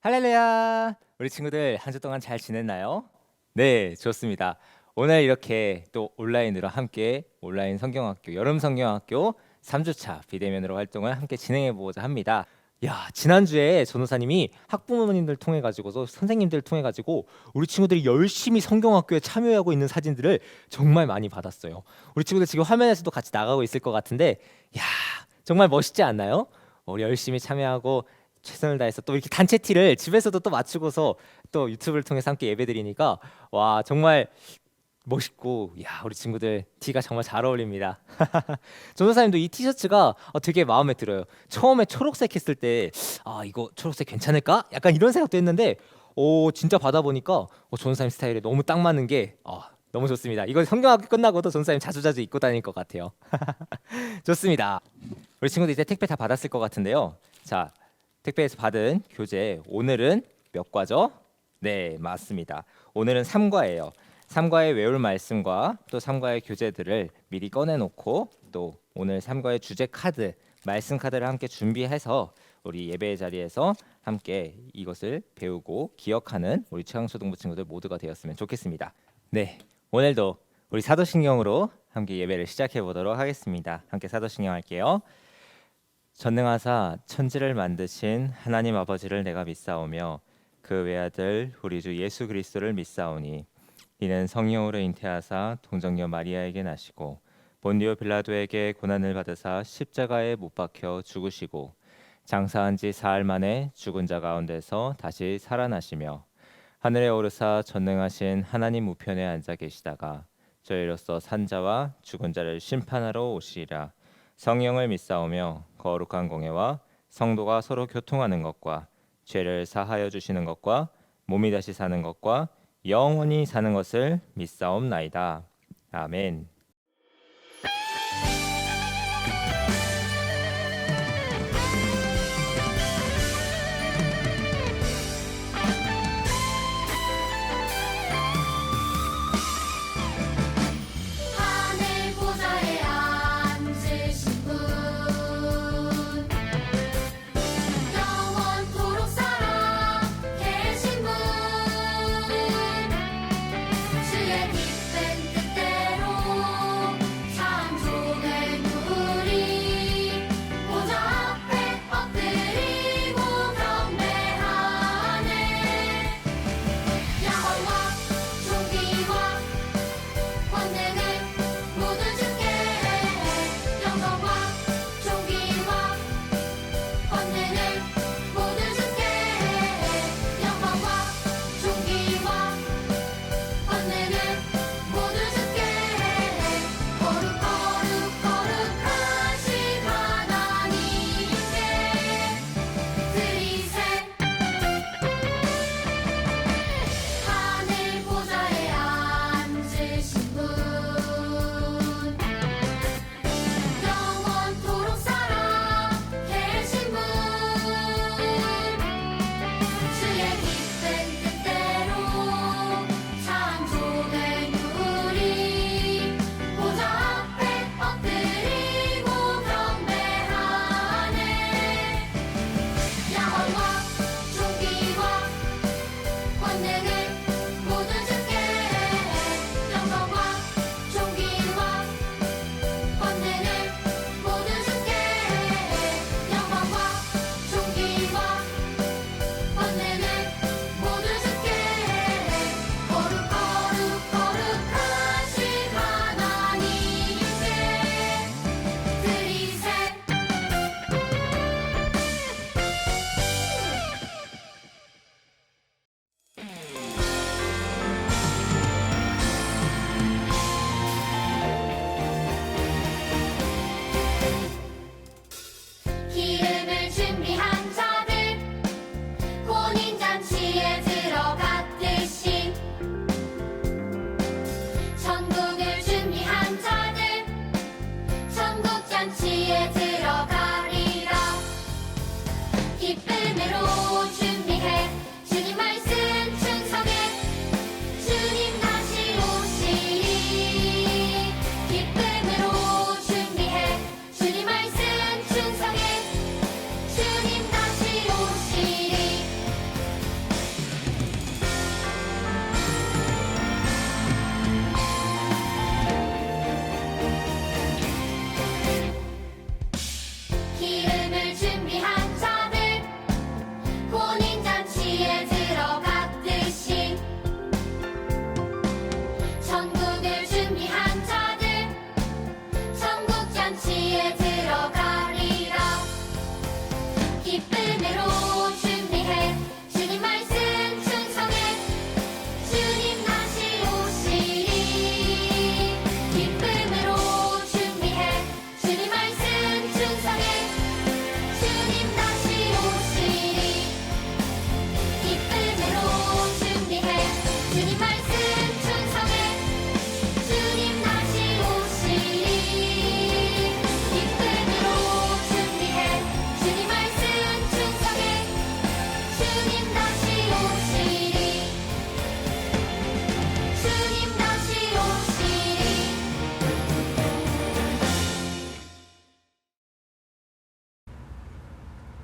할렐루야! 우리 친구들 한 주 동안 잘 지냈나요? 네, 좋습니다. 오늘 이렇게 또 온라인으로 함께 온라인 성경학교, 여름 성경학교 3주차 비대면으로 활동을 함께 진행해 보고자 합니다. 야, 지난주에 전도사님이 학부모님들 통해 가지고서 선생님들 통해 가지고 우리 친구들이 열심히 성경학교에 참여하고 있는 사진들을 정말 많이 받았어요. 우리 친구들 지금 화면에서도 같이 나가고 있을 것 같은데, 야, 정말 멋있지 않나요? 우리 열심히 참여하고 최선을 다해서 또 이렇게 단체 티를 집에서도 또 맞추고서 또 유튜브를 통해서 함께 예배드리니까 와 정말 멋있고 야 우리 친구들 티가 정말 잘 어울립니다. 전도사님도 이 티셔츠가 되게 마음에 들어요. 처음에 초록색 했을 때 아 이거 초록색 괜찮을까? 약간 이런 생각도 했는데 오 진짜 받아보니까 전도사님 스타일에 너무 딱 맞는 게 너무 좋습니다. 이거 성경학교 끝나고도 전도사님 자주자주 입고 다닐 것 같아요. 좋습니다. 우리 친구들 이제 택배 다 받았을 것 같은데요. 자 택배에서 받은 교재 오늘은 몇 과죠? 네, 맞습니다. 오늘은 3과예요. 3과의 외울 말씀과 또 3과의 교재들을 미리 꺼내놓고 또 오늘 3과의 주제 카드, 말씀 카드를 함께 준비해서 우리 예배의 자리에서 함께 이것을 배우고 기억하는 우리 최강초등부 친구들 모두가 되었으면 좋겠습니다. 네, 오늘도 우리 사도신경으로 함께 예배를 시작해 보도록 하겠습니다. 함께 사도신경 할게요. 전능하사 천지를 만드신 하나님 아버지를 내가 믿사오며 그 외아들 우리 주 예수 그리스도를 믿사오니 이는 성령으로 잉태하사 동정녀 마리아에게 나시고 본디오 빌라도에게 고난을 받으사 십자가에 못 박혀 죽으시고 장사한 지 사흘 만에 죽은 자 가운데서 다시 살아나시며 하늘에 오르사 전능하신 하나님 우편에 앉아 계시다가 저희로서 산자와 죽은 자를 심판하러 오시리라. 성령을 믿사오며 거룩한 공예와 성도가 서로 교통하는 것과 죄를 사하여 주시는 것과 몸이 다시 사는 것과 영원히 사는 것을 믿사옵나이다. 아멘. 하늘 보좌에 앉으신 분 영원토록 살아 계신 분 주의 기쁜 뜻대로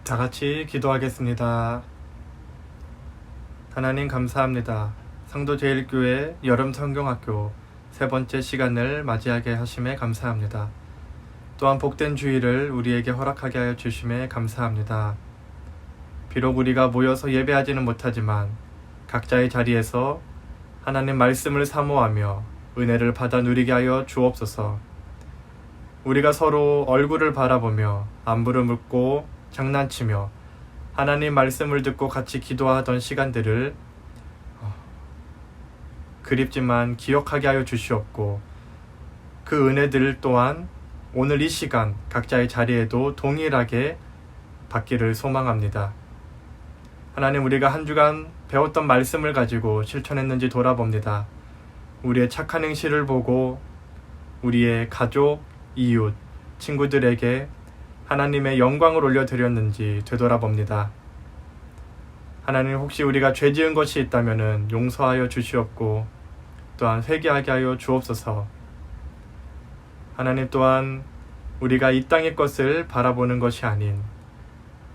다 같이 기도하겠습니다. 하나님 감사합니다. 상도제일교회 여름성경학교 세 번째 시간을 맞이하게 하심에 감사합니다. 또한 복된 주일을 우리에게 허락하게 하여 주심에 감사합니다. 비록 우리가 모여서 예배하지는 못하지만 각자의 자리에서 하나님 말씀을 사모하며 은혜를 받아 누리게 하여 주옵소서. 우리가 서로 얼굴을 바라보며 안부를 묻고 장난치며 하나님 말씀을 듣고 같이 기도하던 시간들을 그립지만 기억하게 하여 주시옵고, 그 은혜들 또한 오늘 이 시간 각자의 자리에도 동일하게 받기를 소망합니다. 하나님, 우리가 한 주간 배웠던 말씀을 가지고 실천했는지 돌아봅니다. 우리의 착한 행실을 보고 우리의 가족, 이웃, 친구들에게 하나님의 영광을 올려드렸는지 되돌아봅니다. 하나님, 혹시 우리가 죄 지은 것이 있다면 용서하여 주시옵고 또한 회개하게 하여 주옵소서. 하나님, 또한 우리가 이 땅의 것을 바라보는 것이 아닌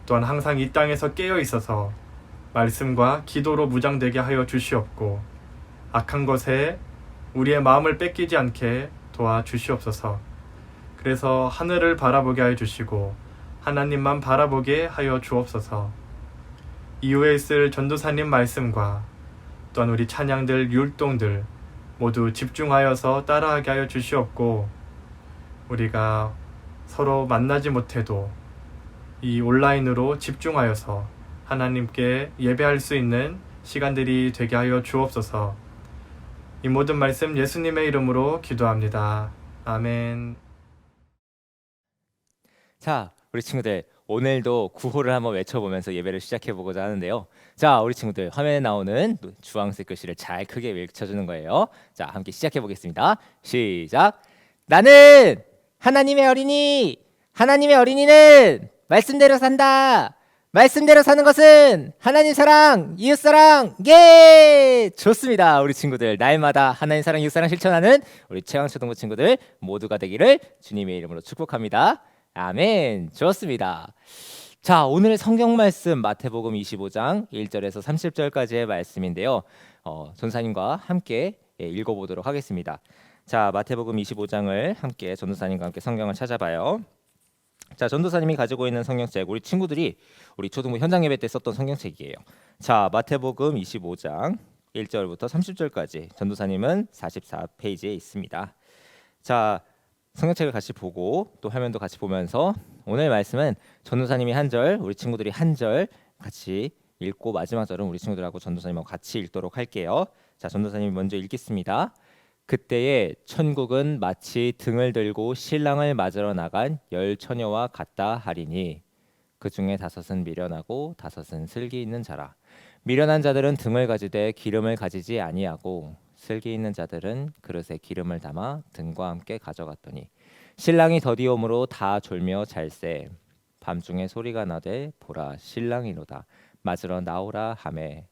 또한 항상 이 땅에서 깨어 있어서 말씀과 기도로 무장되게 하여 주시옵고, 악한 것에 우리의 마음을 뺏기지 않게 도와주시옵소서. 그래서 하늘을 바라보게 하여 주시고 하나님만 바라보게 하여 주옵소서. 이후에 있을 전도사님 말씀과 또한 우리 찬양들, 율동들 모두 집중하여서 따라하게 하여 주시옵고, 우리가 서로 만나지 못해도 이 온라인으로 집중하여서 하나님께 예배할 수 있는 시간들이 되게 하여 주옵소서. 이 모든 말씀 예수님의 이름으로 기도합니다. 아멘. 자, 우리 친구들 오늘도 구호를 한번 외쳐보면서 예배를 시작해보고자 하는데요. 자, 우리 친구들 화면에 나오는 주황색 글씨를 잘 크게 외쳐주는 거예요. 자, 함께 시작해보겠습니다. 시작! 나는 하나님의 어린이! 하나님의 어린이는 말씀대로 산다! 말씀대로 사는 것은 하나님 사랑, 이웃 사랑, 예! 좋습니다. 우리 친구들 날마다 하나님 사랑, 이웃 사랑 실천하는 우리 채왕초등부 친구들 모두가 되기를 주님의 이름으로 축복합니다. 아멘. 좋습니다. 자, 오늘 성경 말씀 마태복음 25장 1절에서 30절까지의 말씀인데요. 전사님과 함께 읽어보도록 하겠습니다. 자, 마태복음 25장을 함께 전도사님과 함께 성경을 찾아봐요. 자, 전도사님이 가지고 있는 성경책, 우리 친구들이 우리 초등부 현장 예배 때 썼던 성경책이에요. 자, 마태복음 25장 1절부터 30절까지 전도사님은 44페이지에 있습니다. 자, 성경책을 같이 보고 또 화면도 같이 보면서 오늘 말씀은 전도사님이 한 절, 우리 친구들이 한 절 같이 읽고 마지막 절은 우리 친구들하고 전도사님하고 같이 읽도록 할게요. 자, 전도사님이 먼저 읽겠습니다. 그때에 천국은 마치 등을 들고 신랑을 맞으러 나간 10 처녀와 같다 하리니 그 중에 5은 미련하고 5은 슬기 있는 자라. 미련한 자들은 등을 가지되 기름을 가지지 아니하고 슬기 있는 자들은 그릇에 기름을 담아 등과 함께 가져갔더니 신랑이 더디옴으로 다 졸며 잘세. 밤중에 소리가 나되 보라 신랑이로다 맞으러 나오라 하매.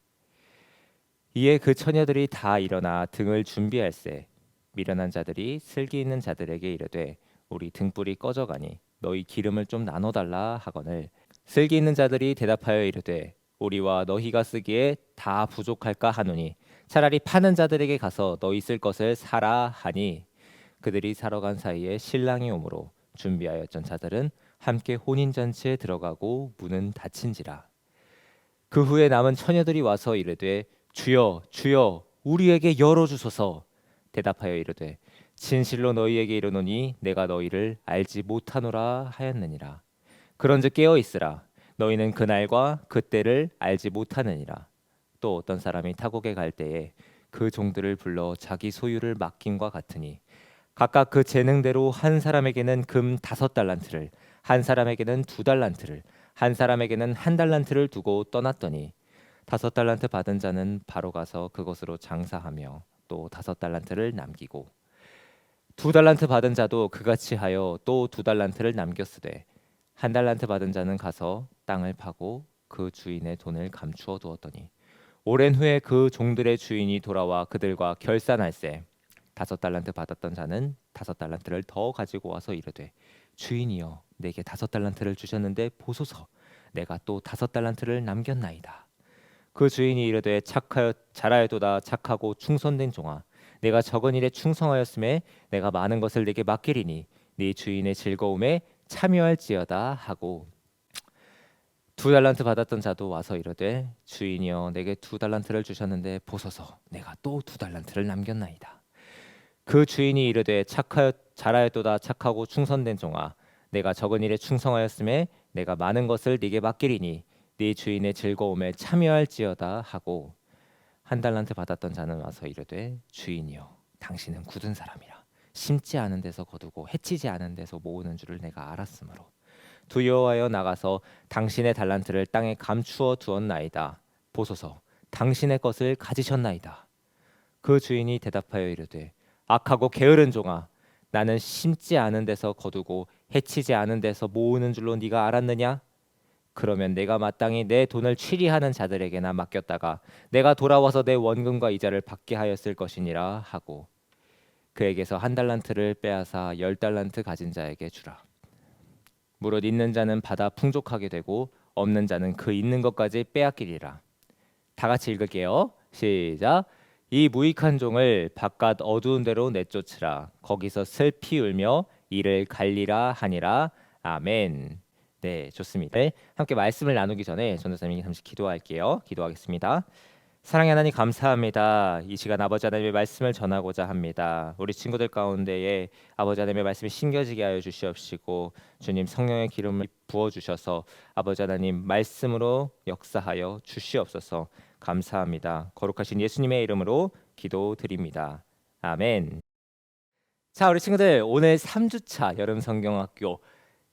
이에 그 처녀들이 다 일어나 등을 준비할세. 미련한 자들이 슬기 있는 자들에게 이르되 우리 등불이 꺼져가니 너희 기름을 좀 나눠달라 하거늘 슬기 있는 자들이 대답하여 이르되 우리와 너희가 쓰기에 다 부족할까 하노니 차라리 파는 자들에게 가서 너희 쓸 것을 사라 하니 그들이 사러 간 사이에 신랑이 오므로 준비하였던 자들은 함께 혼인잔치에 들어가고 문은 닫힌지라. 그 후에 남은 처녀들이 와서 이르되 주여 주여 우리에게 열어주소서. 대답하여 이르되 진실로 너희에게 이르노니 내가 너희를 알지 못하노라 하였느니라. 그런즉 깨어 있으라. 너희는 그날과 그때를 알지 못하느니라. 또 어떤 사람이 타국에 갈 때에 그 종들을 불러 자기 소유를 맡김과 같으니 각각 그 재능대로 한 사람에게는 금 5달란트를, 한 사람에게는 2달란트를, 한 사람에게는 1달란트를 두고 떠났더니 5달란트 받은 자는 바로 가서 그것으로 장사하며 또 5달란트를 남기고 2달란트 받은 자도 그같이 하여 또 2달란트를 남겼으되 1달란트 받은 자는 가서 땅을 파고 그 주인의 돈을 감추어 두었더니 오랜 후에 그 종들의 주인이 돌아와 그들과 결산할세. 5달란트 받았던 자는 5달란트를 더 가지고 와서 이르되 주인이여 내게 5달란트를 주셨는데 보소서 내가 또 5달란트를 남겼나이다. 그 주인이 이르되 착하여 잘하였도다. 착하고 충성된 종아, 내가 적은 일에 충성하였음에 내가 많은 것을 내게 맡기리니 네 주인의 즐거움에 참여할지어다 하고, 2달란트 받았던 자도 와서 이르되 주인이여 내게 2달란트를 주셨는데 보소서 내가 또 2달란트를 남겼나이다. 그 주인이 이르되 착하여 잘하였도다. 착하고 충성된 종아, 내가 적은 일에 충성하였음에 내가 많은 것을 네게 맡기리니 네 주인의 즐거움에 참여할지어다 하고, 1달란트 받았던 자는 와서 이르되 주인이여 당신은 굳은 사람이라 심지 않은 데서 거두고 해치지 않은 데서 모으는 줄을 내가 알았으므로 두려워하여 나가서 당신의 달란트를 땅에 감추어 두었나이다. 보소서 당신의 것을 가지셨나이다. 그 주인이 대답하여 이르되 악하고 게으른 종아, 나는 심지 않은 데서 거두고 해치지 않은 데서 모으는 줄로 네가 알았느냐? 그러면 내가 마땅히 내 돈을 취리하는 자들에게나 맡겼다가 내가 돌아와서 내 원금과 이자를 받게 하였을 것이니라 하고, 그에게서 1달란트를 빼앗아 10달란트 가진 자에게 주라. 무릇 있는 자는 받아 풍족하게 되고 없는 자는 그 있는 것까지 빼앗기리라. 다 같이 읽을게요. 시작. 이 무익한 종을 바깥 어두운 데로 내쫓으라. 거기서 슬피 울며 이를 갈리라 하니라. 아멘. 네, 좋습니다. 네, 함께 말씀을 나누기 전에 전도사님이 잠시 기도할게요. 기도하겠습니다. 사랑의 하나님 감사합니다. 이 시간 아버지 하나님의 말씀을 전하고자 합니다. 우리 친구들 가운데에 아버지 하나님의 말씀이 심겨지게 하여 주시옵시고, 주님 성령의 기름을 부어주셔서 아버지 하나님 말씀으로 역사하여 주시옵소서. 감사합니다. 거룩하신 예수님의 이름으로 기도드립니다. 아멘. 자, 우리 친구들 오늘 3주차 여름 성경학교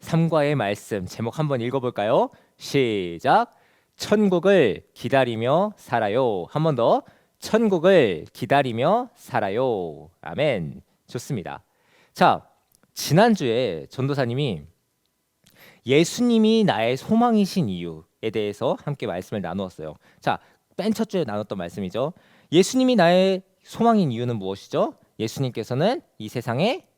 3과의 말씀 제목 한번 읽어볼까요? 시작. 천국을 기다리며 살아요. 한 번 더. 천국을 기다리며 살아요. 아멘. 좋습니다. 자, 지난주에 전도사님이 예수님이 나의 소망이신 이유에 대해서 함께 말씀을 나누었어요. 자, 맨 첫 주에 나눴던 말씀이죠. 예수님이 나의 소망인 이유는 무엇이죠? 예수님께서는 이 세상의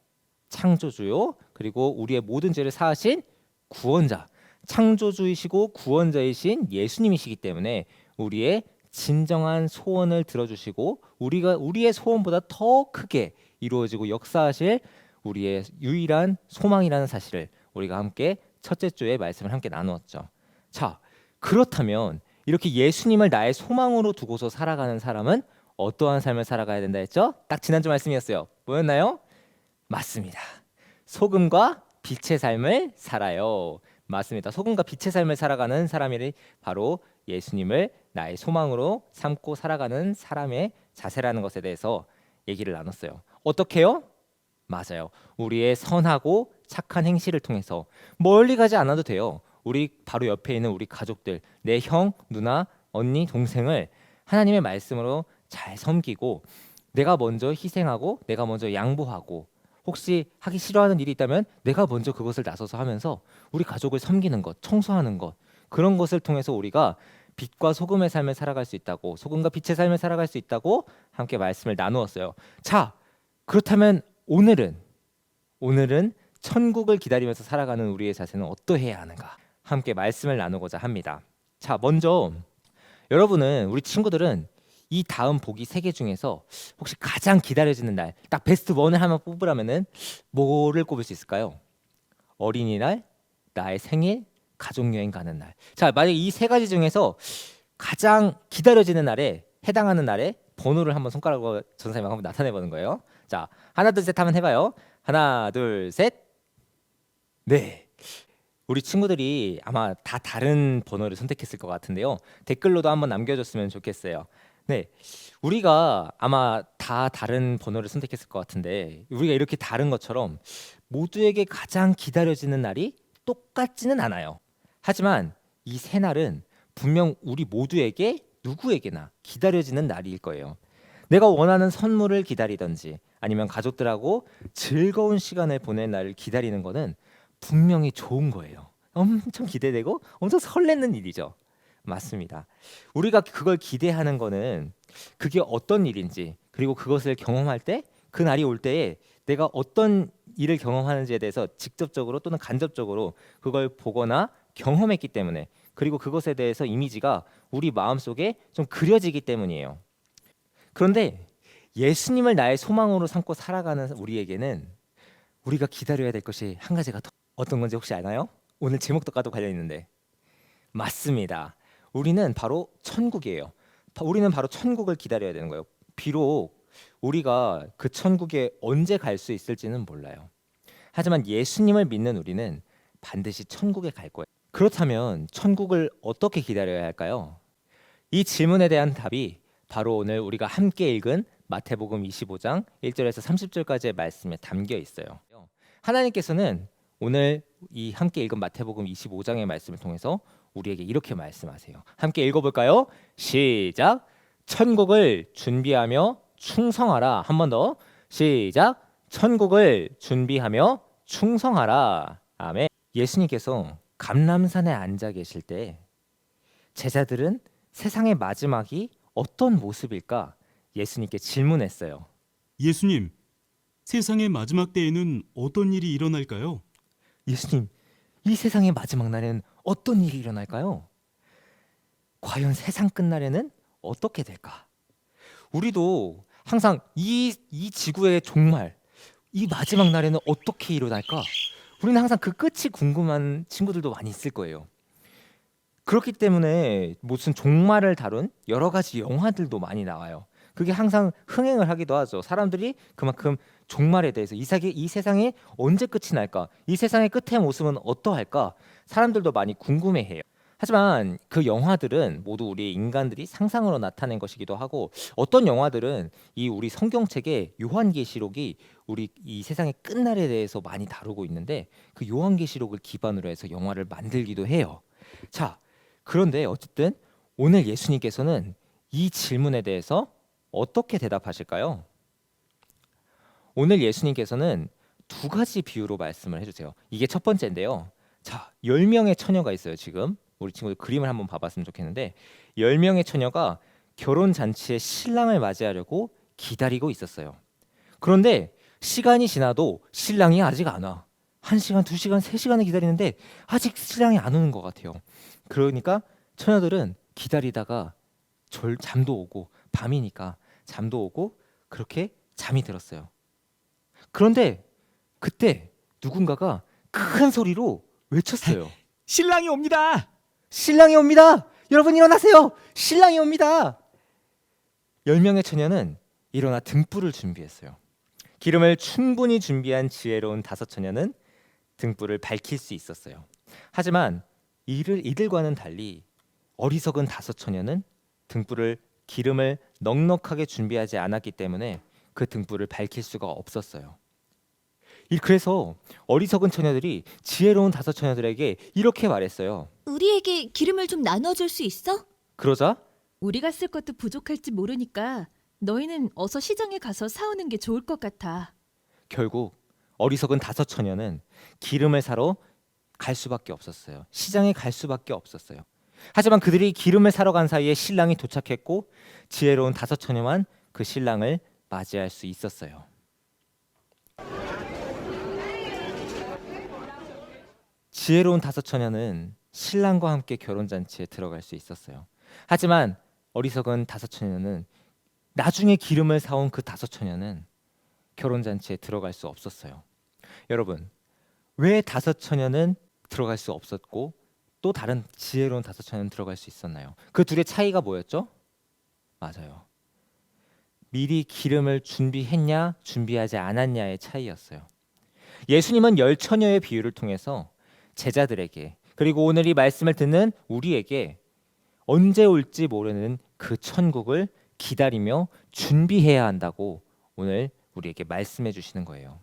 창조주요, 그리고 우리의 모든 죄를 사하신 구원자, 창조주이시고 구원자이신 예수님이시기 때문에 우리의 진정한 소원을 들어주시고 우리의 소원보다 더 크게 이루어지고 역사하실 우리의 유일한 소망이라는 사실을 우리가 함께 첫째 주에 말씀을 함께 나누었죠. 자, 그렇다면 이렇게 예수님을 나의 소망으로 두고서 살아가는 사람은 어떠한 삶을 살아가야 된다 했죠? 딱 지난주 말씀이었어요. 뭐였나요? 맞습니다. 소금과 빛의 삶을 살아요. 맞습니다. 소금과 빛의 삶을 살아가는 사람이 바로 예수님을 나의 소망으로 삼고 살아가는 사람의 자세라는 것에 대해서 얘기를 나눴어요. 어떻게요? 맞아요. 우리의 선하고 착한 행실을 통해서 멀리 가지 않아도 돼요. 우리 바로 옆에 있는 우리 가족들, 내 형, 누나, 언니, 동생을 하나님의 말씀으로 잘 섬기고, 내가 먼저 희생하고 내가 먼저 양보하고, 혹시 하기 싫어하는 일이 있다면 내가 먼저 그것을 나서서 하면서 우리 가족을 섬기는 것, 청소하는 것, 그런 것을 통해서 우리가 빛과 소금의 삶을 살아갈 수 있다고, 소금과 빛의 삶을 살아갈 수 있다고 함께 말씀을 나누었어요. 자, 그렇다면 오늘은 천국을 기다리면서 살아가는 우리의 자세는 어떠해야 하는가? 함께 말씀을 나누고자 합니다. 자, 먼저 여러분은, 우리 친구들은 이 다음 보기 3개 중에서 혹시 가장 기다려지는 날, 딱 베스트 1을 하나 뽑으라면은 뭐를 꼽을 수 있을까요? 어린이날, 나의 생일, 가족여행 가는 날. 자, 만약 이 3가지 중에서 가장 기다려지는 날에 해당하는 날에 번호를 한번 손가락으로 전사님 한번 나타내 보는 거예요. 자, 하나 둘 셋 한번 해봐요. 하나 둘 셋. 네, 우리 친구들이 아마 다 다른 번호를 선택했을 것 같은데요. 댓글로도 한번 남겨줬으면 좋겠어요. 네, 우리가 아마 다 다른 번호를 선택했을 것 같은데, 우리가 이렇게 다른 것처럼 모두에게 가장 기다려지는 날이 똑같지는 않아요. 하지만 이 세 날은 분명 우리 모두에게, 누구에게나 기다려지는 날일 거예요. 내가 원하는 선물을 기다리든지 아니면 가족들하고 즐거운 시간을 보낼 날을 기다리는 거는 분명히 좋은 거예요. 엄청 기대되고 엄청 설레는 일이죠. 맞습니다. 우리가 그걸 기대하는 거는 그게 어떤 일인지, 그리고 그것을 경험할 때, 그 날이 올 때에 내가 어떤 일을 경험하는지에 대해서 직접적으로 또는 간접적으로 그걸 보거나 경험했기 때문에 그리고 그것에 대해서 이미지가 우리 마음속에 좀 그려지기 때문이에요. 그런데 예수님을 나의 소망으로 삼고 살아가는 우리에게는 우리가 기다려야 될 것이 한 가지가 더 어떤 건지 혹시 아나요? 오늘 제목과도 관련 있는데 맞습니다. 우리는 바로 천국이에요. 우리는 바로 천국을 기다려야 되는 거예요. 비록 우리가 그 천국에 언제 갈 수 있을지는 몰라요. 하지만 예수님을 믿는 우리는 반드시 천국에 갈 거예요. 그렇다면 천국을 어떻게 기다려야 할까요? 이 질문에 대한 답이 바로 오늘 우리가 함께 읽은 마태복음 25장 1절에서 30절까지의 말씀에 담겨 있어요. 하나님께서는 오늘 이 함께 읽은 마태복음 25장의 말씀을 통해서 우리에게 이렇게 말씀하세요. 함께 읽어볼까요? 시작. 천국을 준비하며 충성하라. 한 번 더. 시작. 천국을 준비하며 충성하라. 아멘. 예수님께서 감람산에 앉아 계실 때 제자들은 세상의 마지막이 어떤 모습일까? 예수님께 질문했어요. 예수님, 세상의 마지막 때에는 어떤 일이 일어날까요? 예수님, 이 세상의 마지막 날에는 어떤 일이 일어날까요? 과연 세상 끝날에는 어떻게 될까? 우리도 항상 이 지구의 종말, 이 마지막 날에는 어떻게 일어날까? 우리는 항상 그 끝이 궁금한 친구들도 많이 있을 거예요. 그렇기 때문에 무슨 종말을 다룬 여러 가지 영화들도 많이 나와요. 그게 항상 흥행을 하기도 하죠. 사람들이 그만큼 종말에 대해서 이 세상에 언제 끝이 날까? 이 세상의 끝의 모습은 어떠할까? 사람들도 많이 궁금해해요. 하지만 그 영화들은 모두 우리 인간들이 상상으로 나타낸 것이기도 하고 어떤 영화들은 이 우리 성경책의 요한계시록이 우리 이 세상의 끝날에 대해서 많이 다루고 있는데 그 요한계시록을 기반으로 해서 영화를 만들기도 해요. 자, 그런데 어쨌든 오늘 예수님께서는 이 질문에 대해서 어떻게 대답하실까요? 오늘 예수님께서는 두 가지 비유로 말씀을 해주세요. 이게 첫 번째인데요. 자, 10명의 처녀가 있어요. 지금 우리 친구들 그림을 한번 봐봤으면 좋겠는데 10명의 처녀가 결혼잔치에 신랑을 맞이하려고 기다리고 있었어요. 그런데 시간이 지나도 신랑이 아직 안 와. 1시간, 2시간, 3시간을 기다리는데 아직 신랑이 안 오는 것 같아요. 그러니까 처녀들은 기다리다가 잠도 오고 밤이니까 잠도 오고 그렇게 잠이 들었어요. 그런데 그때 누군가가 큰 소리로 외쳤어요. 신랑이 옵니다. 신랑이 옵니다. 여러분 일어나세요. 신랑이 옵니다. 10명의 처녀는 일어나 등불을 준비했어요. 기름을 충분히 준비한 지혜로운 5처녀는 등불을 밝힐 수 있었어요. 하지만 이들과는 달리 어리석은 5처녀는 기름을 넉넉하게 준비하지 않았기 때문에 그 등불을 밝힐 수가 없었어요. 그래서 어리석은 처녀들이 지혜로운 5처녀들에게 이렇게 말했어요. 우리에게 기름을 좀 나눠줄 수 있어? 그러자 우리가 쓸 것도 부족할지 모르니까 너희는 어서 시장에 가서 사오는 게 좋을 것 같아. 결국 어리석은 5처녀는 기름을 사러 갈 수밖에 없었어요. 시장에 갈 수밖에 없었어요. 하지만 그들이 기름을 사러 간 사이에 신랑이 도착했고 지혜로운 5처녀만 그 신랑을 맞이할 수 있었어요. 지혜로운 5처녀는 신랑과 함께 결혼잔치에 들어갈 수 있었어요. 하지만 어리석은 5처녀는 나중에 기름을 사온 그 5처녀는 결혼잔치에 들어갈 수 없었어요. 여러분, 왜 5처녀는 들어갈 수 없었고 또 다른 지혜로운 5처녀는 들어갈 수 있었나요? 그 둘의 차이가 뭐였죠? 맞아요. 미리 기름을 준비했냐 준비하지 않았냐의 차이였어요. 예수님은 10처녀의 비유를 통해서 제자들에게 그리고 오늘 이 말씀을 듣는 우리에게 언제 올지 모르는 그 천국을 기다리며 준비해야 한다고 오늘 우리에게 말씀해 주시는 거예요.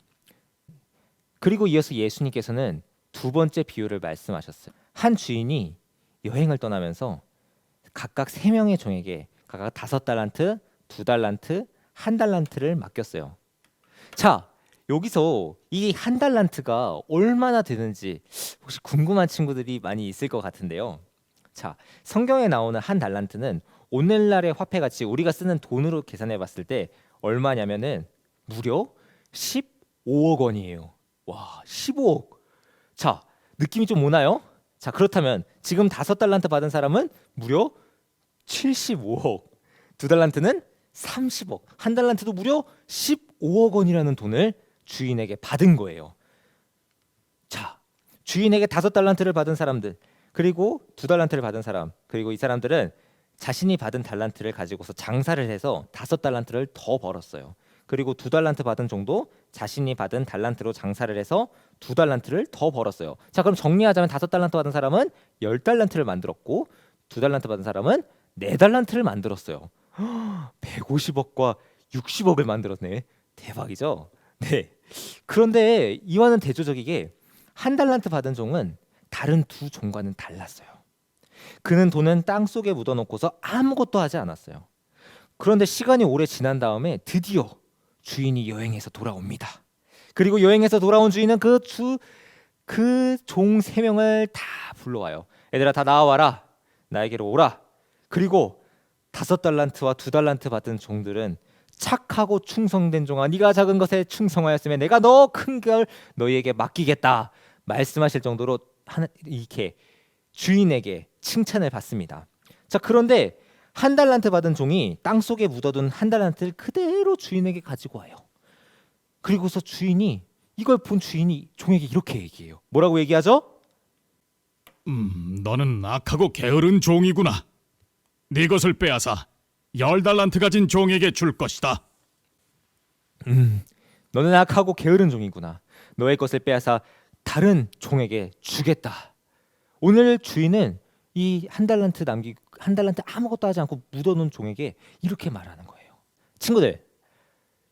그리고 이어서 예수님께서는 두 번째 비유를 말씀하셨어요. 한 주인이 여행을 떠나면서 각각 3명의 종에게 각각 5달란트, 2달란트, 1달란트를 맡겼어요. 자, 여기서 이 1달란트가 얼마나 되는지 혹시 궁금한 친구들이 많이 있을 것 같은데요. 자, 성경에 나오는 1달란트는 오늘날의 화폐같이 우리가 쓰는 돈으로 계산해 봤을 때 얼마냐면은 무려 15억 원이에요. 와, 15억. 자, 느낌이 좀 오나요? 자, 그렇다면 지금 5달란트 받은 사람은 무려 75억, 2달란트는 30억, 1달란트도 무려 15억 원이라는 돈을 주인에게 받은 거예요. 자, 주인에게 5달란트를 받은 사람들, 그리고 2달란트를 받은 사람, 그리고 이 사람들은 자신이 받은 달란트를 가지고서 장사를 해서 5달란트를 더 벌었어요. 그리고 2달란트 받은 종도 자신이 받은 달란트로 장사를 해서 2달란트를 더 벌었어요. 자, 그럼 정리하자면 5달란트 받은 사람은 10달란트를 만들었고 2달란트 받은 사람은 4달란트를 만들었어요. 150억과 60억을 만들었네. 대박이죠? 네. 그런데 이와는 대조적이게 1달란트 받은 종은 다른 2 종과는 달랐어요. 그는 돈은 땅 속에 묻어놓고서 아무것도 하지 않았어요. 그런데 시간이 오래 지난 다음에 드디어 주인이 여행해서 돌아옵니다. 그리고 여행해서 돌아온 주인은 그 종 3명을 다 불러와요. 얘들아, 다 나와라. 나에게로 오라. 그리고 5달란트와 2달란트 받은 종들은 착하고 충성된 종아, 네가 작은 것에 충성하였으면 내가 너 큰 걸 너희에게 맡기겠다 말씀하실 정도로 이렇게 주인에게 칭찬을 받습니다. 자, 그런데 1달란트 받은 종이 땅 속에 묻어둔 1달란트를 그대로 주인에게 가지고 와요. 그리고서 주인이 이걸 본 주인이 종에게 이렇게 얘기해요. 뭐라고 얘기하죠? 너는 악하고 게으른 종이구나. 네 것을 빼앗아 10달란트 가진 종에게 줄 것이다. 너는 악하고 게으른 종이구나. 너의 것을 빼앗아 다른 종에게 주겠다. 오늘 주인은 이 1달란트 아무것도 하지 않고 묻어놓은 종에게 이렇게 말하는 거예요. 친구들,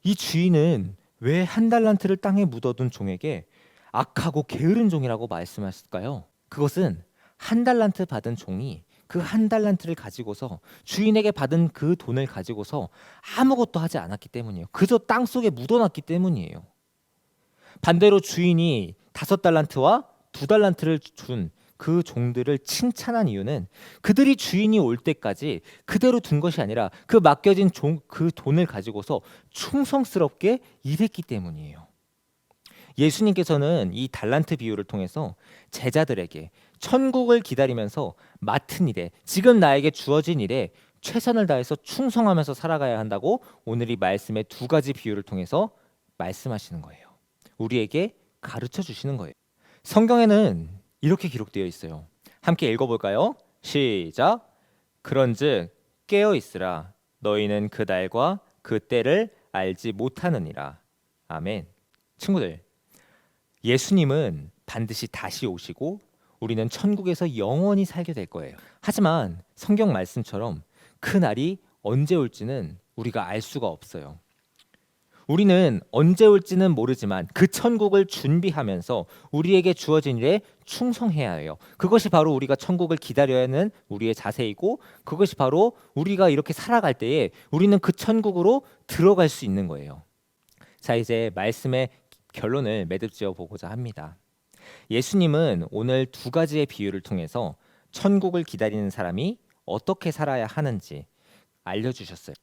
이 주인은 왜 1달란트를 땅에 묻어둔 종에게 악하고 게으른 종이라고 말씀하실까요? 그것은 1달란트 받은 종이 그 1달란트를 가지고서 주인에게 받은 그 돈을 가지고서 아무것도 하지 않았기 때문이에요. 그저 땅 속에 묻어놨기 때문이에요. 반대로 주인이 5달란트와 2달란트를 준 그 종들을 칭찬한 이유는 그들이 주인이 올 때까지 그대로 둔 것이 아니라 그 맡겨진 그 돈을 가지고서 충성스럽게 일했기 때문이에요. 예수님께서는 이 달란트 비유를 통해서 제자들에게 천국을 기다리면서 맡은 일에, 지금 나에게 주어진 일에 최선을 다해서 충성하면서 살아가야 한다고 오늘 이 말씀의 2가지 비유를 통해서 말씀하시는 거예요. 우리에게 가르쳐 주시는 거예요. 성경에는 이렇게 기록되어 있어요. 함께 읽어볼까요? 시작. 그런즉 깨어 있으라. 너희는 그 날과 그 때를 알지 못하느니라. 아멘. 친구들, 예수님은 반드시 다시 오시고 우리는 천국에서 영원히 살게 될 거예요. 하지만 성경 말씀처럼 그 날이 언제 올지는 우리가 알 수가 없어요. 우리는 언제 올지는 모르지만 그 천국을 준비하면서 우리에게 주어진 일에 충성해야 해요. 그것이 바로 우리가 천국을 기다려야 하는 우리의 자세이고, 그것이 바로 우리가 이렇게 살아갈 때에 우리는 그 천국으로 들어갈 수 있는 거예요. 자, 이제 말씀의 결론을 매듭지어 보고자 합니다. 예수님은 오늘 2가지의 비유를 통해서 천국을 기다리는 사람이 어떻게 살아야 하는지 알려주셨어요.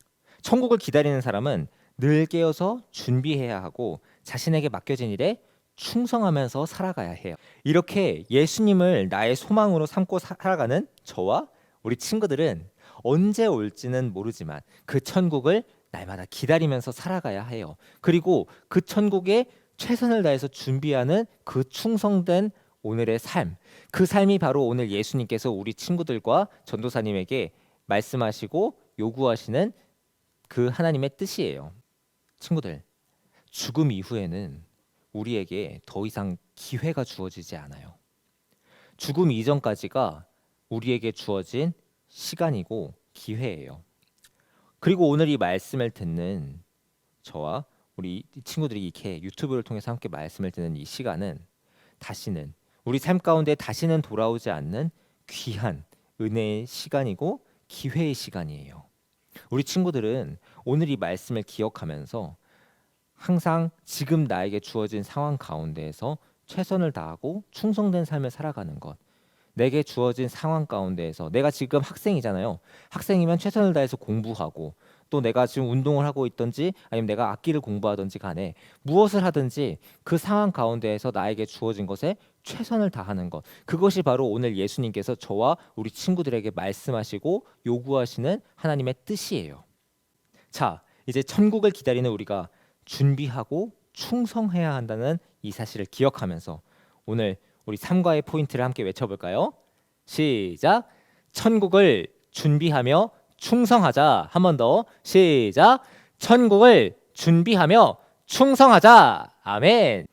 천국을 기다리는 사람은 늘 깨어서 준비해야 하고 자신에게 맡겨진 일에 충성하면서 살아가야 해요. 이렇게 예수님을 나의 소망으로 삼고 살아가는 저와 우리 친구들은 언제 올지는 모르지만 그 천국을 날마다 기다리면서 살아가야 해요. 그리고 그 천국에 최선을 다해서 준비하는 그 충성된 오늘의 삶, 그 삶이 바로 오늘 예수님께서 우리 친구들과 전도사님에게 말씀하시고 요구하시는 그 하나님의 뜻이에요. 친구들, 죽음 이후에는 우리에게 더 이상 기회가 주어지지 않아요. 죽음 이전까지가 우리에게 주어진 시간이고 기회예요. 그리고 오늘 이 말씀을 듣는 저와 우리 친구들이 이렇게 유튜브를 통해서 함께 말씀을 듣는 이 시간은 다시는 우리 삶 가운데 다시는 돌아오지 않는 귀한 은혜의 시간이고 기회의 시간이에요. 우리 친구들은 오늘 이 말씀을 기억하면서 항상 지금 나에게 주어진 상황 가운데에서 최선을 다하고 충성된 삶을 살아가는 것, 내게 주어진 상황 가운데에서 내가 지금 학생이잖아요. 학생이면 최선을 다해서 공부하고, 또 내가 지금 운동을 하고 있든지 아니면 내가 악기를 공부하든지 간에 무엇을 하든지 그 상황 가운데에서 나에게 주어진 것에 최선을 다하는 것. 그것이 바로 오늘 예수님께서 저와 우리 친구들에게 말씀하시고 요구하시는 하나님의 뜻이에요. 자, 이제 천국을 기다리는 우리가 준비하고 충성해야 한다는 이 사실을 기억하면서 오늘 우리 3과의 포인트를 함께 외쳐볼까요? 시작! 천국을 준비하며 충성하자. 한 번 더. 시작! 천국을 준비하며 충성하자. 아멘.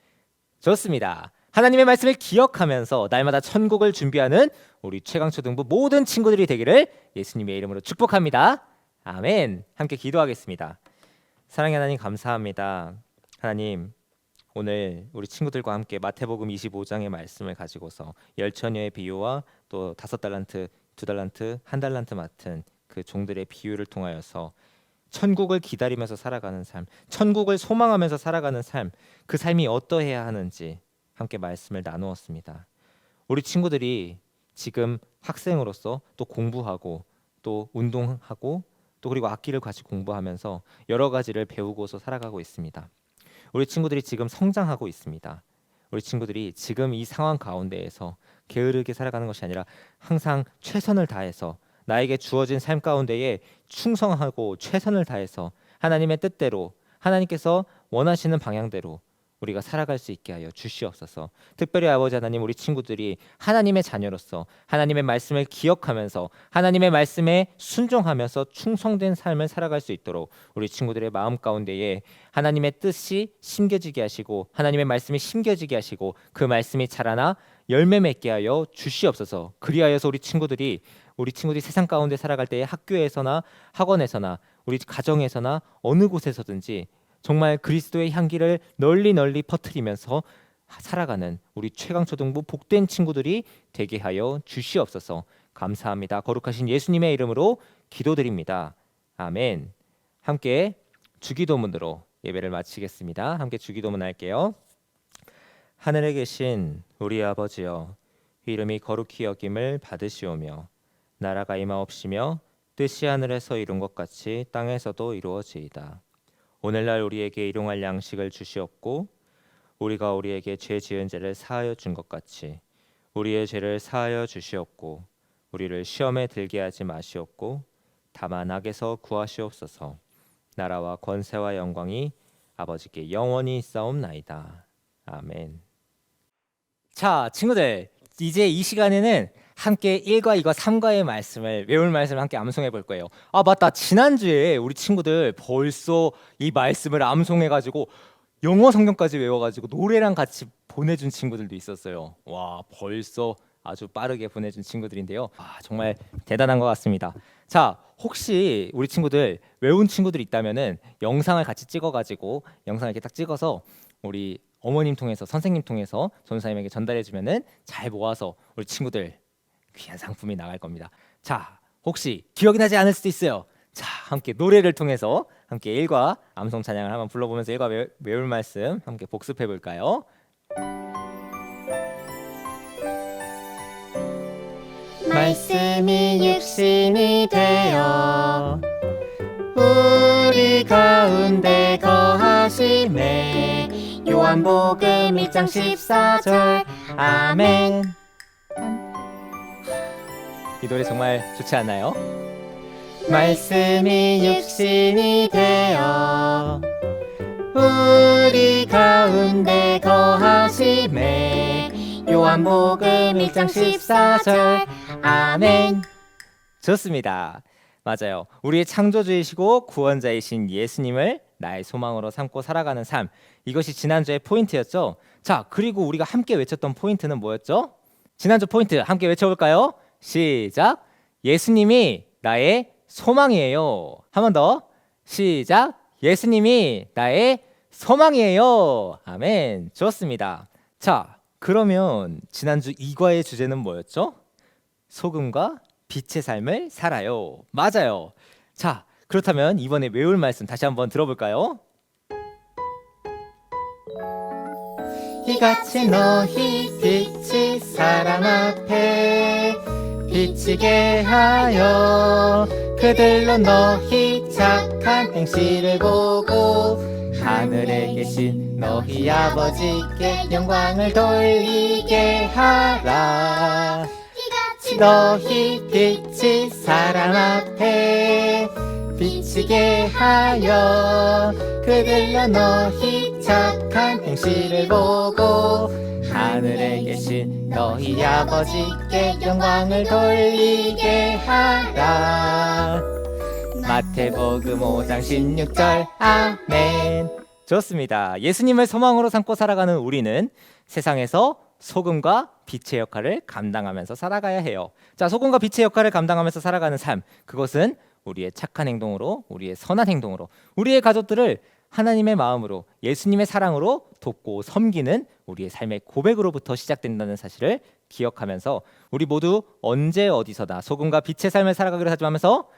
좋습니다. 하나님의 말씀을 기억하면서 날마다 천국을 준비하는 우리 최강초등부 모든 친구들이 되기를 예수님의 이름으로 축복합니다. 아멘. 함께 기도하겠습니다. 사랑의 하나님 감사합니다. 하나님, 오늘 우리 친구들과 함께 마태복음 25장의 말씀을 가지고서 열처녀의 비유와 또 5달란트, 2달란트, 1달란트 맡은 그 종들의 비유를 통하여서 천국을 기다리면서 살아가는 삶, 천국을 소망하면서 살아가는 삶, 그 삶이 어떠해야 하는지 함께 말씀을 나누었습니다. 우리 친구들이 지금 학생으로서 또 공부하고 또 운동하고 또 그리고 악기를 같이 공부하면서 여러 가지를 배우고서 살아가고 있습니다. 우리 친구들이 지금 성장하고 있습니다. 우리 친구들이 지금 이 상황 가운데에서 게으르게 살아가는 것이 아니라 항상 최선을 다해서 나에게 주어진 삶 가운데에 충성하고 최선을 다해서 하나님의 뜻대로 하나님께서 원하시는 방향대로 우리가 살아갈 수 있게 하여 주시옵소서. 특별히 아버지 하나님, 우리 친구들이 하나님의 자녀로서 하나님의 말씀을 기억하면서 하나님의 말씀에 순종하면서 충성된 삶을 살아갈 수 있도록 우리 친구들의 마음 가운데에 하나님의 뜻이 심겨지게 하시고 하나님의 말씀이 심겨지게 하시고 그 말씀이 자라나 열매 맺게 하여 주시옵소서. 그리하여서 우리 친구들이 세상 가운데 살아갈 때에 학교에서나 학원에서나 우리 가정에서나 어느 곳에서든지 정말 그리스도의 향기를 널리 퍼뜨리면서 살아가는 우리 최강초등부 복된 친구들이 되게 하여 주시옵소서. 감사합니다. 거룩하신 예수님의 이름으로 기도드립니다. 아멘. 함께 주기도문으로 예배를 마치겠습니다. 함께 주기도문 할게요. 하늘에 계신 우리 아버지여, 이름이 거룩히 여김을 받으시오며 나라가 임하옵시며 뜻이 하늘에서 이룬 것 같이 땅에서도 이루어지이다. 오늘날 우리에게 일용할 양식을 주시옵고 우리가 우리에게 죄 지은 죄를 사하여 준 것 같이 우리의 죄를 사하여 주시옵고 우리를 시험에 들게 하지 마시옵고 다만 악에서 구하시옵소서. 나라와 권세와 영광이 아버지께 영원히 있사옵나이다. 아멘. 자, 친구들, 이제 이 시간에는 함께 1과 2과 3과의 말씀을 외울 말씀을 함께 암송해 볼 거예요. 아, 맞다. 지난주에 우리 친구들 벌써 이 말씀을 암송해 가지고 영어 성경까지 외워 가지고 노래랑 같이 보내준 친구들도 있었어요. 와, 벌써 아주 빠르게 보내준 친구들인데요. 아, 정말 대단한 것 같습니다. 자, 혹시 우리 친구들 외운 친구들 있다면은 영상을 같이 찍어 가지고 영상을 이렇게 딱 찍어서 우리 어머님 통해서 선생님 통해서 전사님에게 전달해 주면은 잘 모아서 우리 친구들 귀한 상품이 나갈 겁니다. 자, 혹시 기억이 나지 않을 수도 있어요. 자, 함께 노래를 통해서 함께 1과 암송 찬양을 한번 불러보면서 1과 외울 말씀 함께 복습해 볼까요? 말씀이 육신이 되어 우리 가운데 거하시네. 요한복음 1장 14절 아멘. 이 노래 정말 좋지 않나요? 말씀이 육신이 되어 우리 가운데 거하시네. 요한복음 1장 14절 아멘. 좋습니다. 맞아요. 우리의 창조주이시고 구원자이신 예수님을 나의 소망으로 삼고 살아가는 삶, 이것이 지난주의 포인트였죠. 자, 그리고 우리가 함께 외쳤던 포인트는 뭐였죠? 지난주 포인트 함께 외쳐볼까요? 시작. 예수님이 나의 소망이에요. 한 번 더. 시작. 예수님이 나의 소망이에요. 아멘. 좋습니다. 자, 그러면 지난주 2과의 주제는 뭐였죠? 소금과 빛의 삶을 살아요. 맞아요. 자, 그렇다면 이번에 외울 말씀 다시 한번 들어볼까요? 이같이 너희 빛이 사람 앞에 비치게 하여 그들로 너희 착한 행실을 보고 하늘에 계신 너희 아버지께 영광을 돌리게 하라. 너희 빛이 사람 앞에 비치게 하여 그들로 너희 착한 행실을 보고 하늘에 계신 너희 아버지께 영광을 돌리게 하라. 마태복음 5장 16절 아멘. 좋습니다. 예수님을 소망으로 삼고 살아가는 우리는 세상에서 소금과 빛의 역할을 감당하면서 살아가야 해요. 자, 소금과 빛의 역할을 감당하면서 살아가는 삶, 그것은 우리의 착한 행동으로, 우리의 선한 행동으로, 우리의 가족들을 하나님의 마음으로, 예수님의 사랑으로 돕고 섬기는 우리의 삶의 고백으로부터 시작된다는 사실을 기억하면서 우리 모두 언제 어디서나 소금과 빛의 삶을 살아가기로 다짐하면서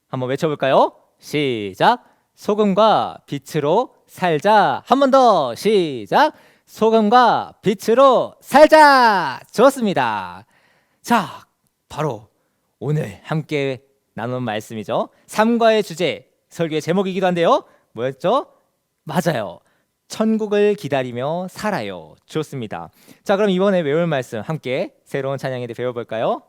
한번 외쳐볼까요? 시작! 소금과 빛으로 살자. 한 번 더 시작! 소금과 빛으로 살자. 좋습니다. 자, 바로 오늘 함께 나눈 말씀이죠. 삶과의 주제, 설교의 제목이기도 한데요. 뭐였죠? 맞아요. 천국을 기다리며 살아요. 좋습니다. 자, 그럼 이번에 외울 말씀 함께 새로운 찬양에 대해 배워볼까요?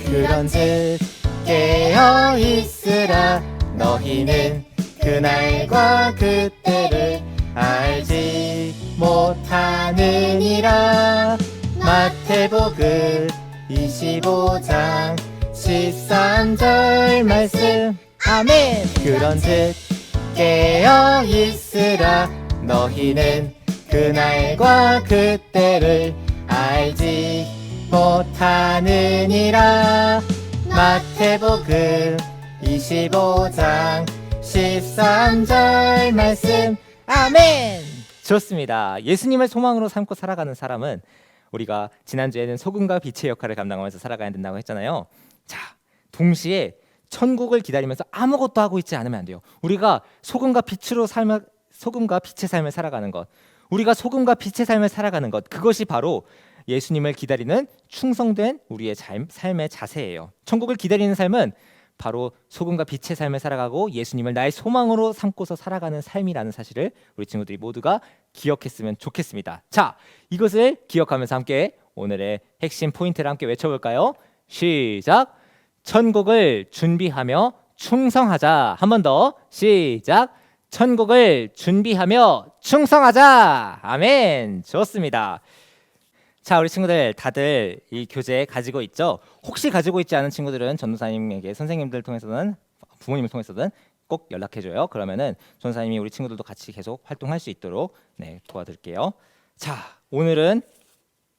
그런즉 깨어 있으라. 너희는 그날과 그때를 알지 못하느니라. 마태복음 25장 13절 말씀 아멘. 그런즉 깨어 있으라. 너희는 그날과 그때를 알지 못하느니라. 마태복음 25장 13절 말씀 아멘. 좋습니다. 예수님을 소망으로 삼고 살아가는 사람은 우리가 지난주에는 소금과 빛의 역할을 감당하면서 살아가야 된다고 했잖아요. 자, 동시에 천국을 기다리면서 아무것도 하고 있지 않으면 안 돼요. 우리가 소금과 빛의 삶을 살아가는 것, 우리가 소금과 빛의 삶을 살아가는 것, 그것이 바로 예수님을 기다리는 충성된 우리의 삶의 자세예요. 천국을 기다리는 삶은 바로 소금과 빛의 삶을 살아가고 예수님을 나의 소망으로 삼고서 살아가는 삶이라는 사실을 우리 친구들이 모두가 기억했으면 좋겠습니다. 자, 이것을 기억하면서 함께 오늘의 핵심 포인트를 함께 외쳐볼까요? 시작! 천국을 준비하며 충성하자. 한 번 더 시작! 천국을 준비하며 충성하자. 아멘. 좋습니다. 자, 우리 친구들 다들 이 교재 가지고 있죠? 혹시 가지고 있지 않은 친구들은 전도사님에게 선생님들 통해서든 부모님을 통해서든 꼭 연락해줘요. 그러면은 전도사님이 우리 친구들도 같이 계속 활동할 수 있도록 도와드릴게요. 자, 오늘은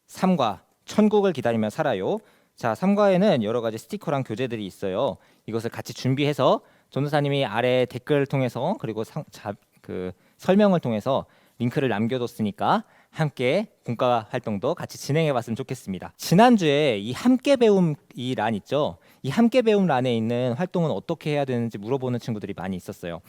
3과 천국을 기다리며 살아요. 자, 3과에는 여러 가지 스티커랑 교재들이 있어요. 이것을 같이 준비해서 전도사님이 아래 댓글을 통해서 그리고 설명을 통해서 링크를 남겨뒀으니까 함께 공과 활동도 같이 진행해봤으면 좋겠습니다. 지난주에 이 함께 배움 이 란 있죠? 이 함께 배움 란에 있는 활동은 어떻게 해야 되는지 물어보는 친구들이 많이 있었어요.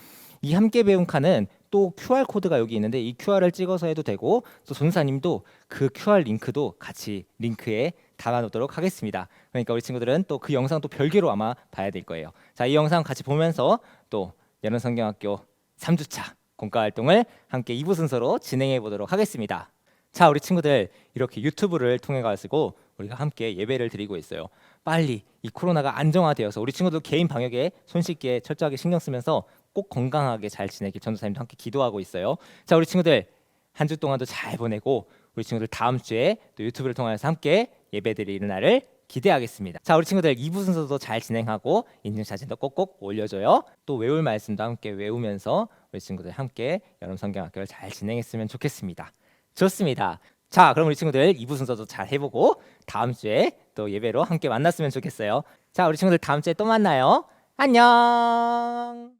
이 함께 배움 칸은 또 QR 코드가 여기 있는데 이 QR을 찍어서 해도 되고 또 전사님도 그 QR 링크도 같이 링크에 담아놓도록 하겠습니다. 그러니까 우리 친구들은 또 그 영상 또 별개로 아마 봐야 될 거예요. 자, 이 영상 같이 보면서 또 여름성경학교 3주차 공과 활동을 함께 2부 순서로 진행해 보도록 하겠습니다. 자, 우리 친구들 이렇게 유튜브를 통해 가지고 우리가 함께 예배를 드리고 있어요. 빨리 이 코로나가 안정화되어서 우리 친구들 개인 방역에 손 씻기에 철저하게 신경 쓰면서 꼭 건강하게 잘 지내길 전도사님도 함께 기도하고 있어요. 자, 우리 친구들 한 주 동안도 잘 보내고 우리 친구들 다음 주에 또 유튜브를 통해서 함께 예배 드리는 날을 기대하겠습니다. 자, 우리 친구들 2부 순서도 잘 진행하고 인증사진도 꼭꼭 올려줘요. 또 외울 말씀도 함께 외우면서 우리 친구들 함께 여름성경학교를 잘 진행했으면 좋겠습니다. 좋습니다. 자, 그럼 우리 친구들 2부 순서도 잘 해보고 다음 주에 또 예배로 함께 만났으면 좋겠어요. 자, 우리 친구들 다음 주에 또 만나요. 안녕.